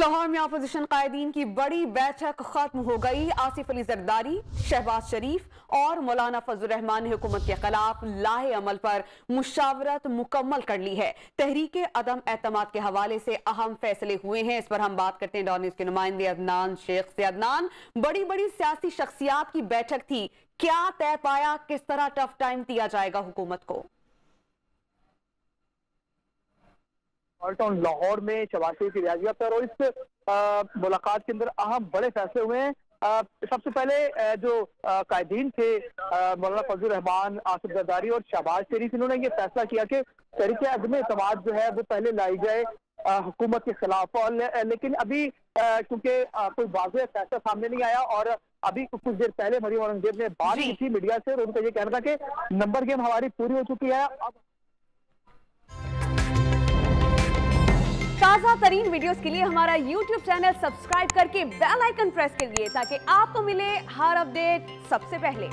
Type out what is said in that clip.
लाहौर में अपोजिशन कायदीन की बड़ी बैठक खत्म हो गई। आसिफ अली जरदारी, शहबाज शरीफ और मौलाना फजल रहमान ने हुकूमत के खिलाफ लाहे अमल पर मुशावरत मुकम्मल कर ली है। तहरीके अदम एतमाद के हवाले से अहम फैसले हुए हैं। इस पर हम बात करते हैं डॉन न्यूज़ के नुमाइंदे अदनान शेख से। अदनान, बड़ी बड़ी सियासी शख्सियात की बैठक थी, क्या तय पाया, किस तरह टफ टाइम दिया जाएगा हुकूमत को? टाउन लाहौर में शहबाज शरीफ की रियासत पर और इस मुलाकात के अंदर अहम बड़े फैसले हुए हैं। सबसे पहले जो कायदीन थे मौलाना फजल रहमान, आसिफ जरदारी और शहबाज शरीफ, इन्होंने ये फैसला किया कि तहरीके अदम एतमाद जो है वो पहले लाई जाए हुकूमत के खिलाफ। और लेकिन अभी क्योंकि कोई वाज़ेह फैसला सामने नहीं आया और अभी कुछ देर पहले मरियम औरंगजेब ने बात की थी मीडिया से और उनका ये कहना था कि नंबर गेम हमारी पूरी हो चुकी है। अब ताज़ा तरीन वीडियोस के लिए हमारा YouTube चैनल सब्सक्राइब करके बेल आइकन प्रेस करिए ताकि आपको मिले हर अपडेट सबसे पहले।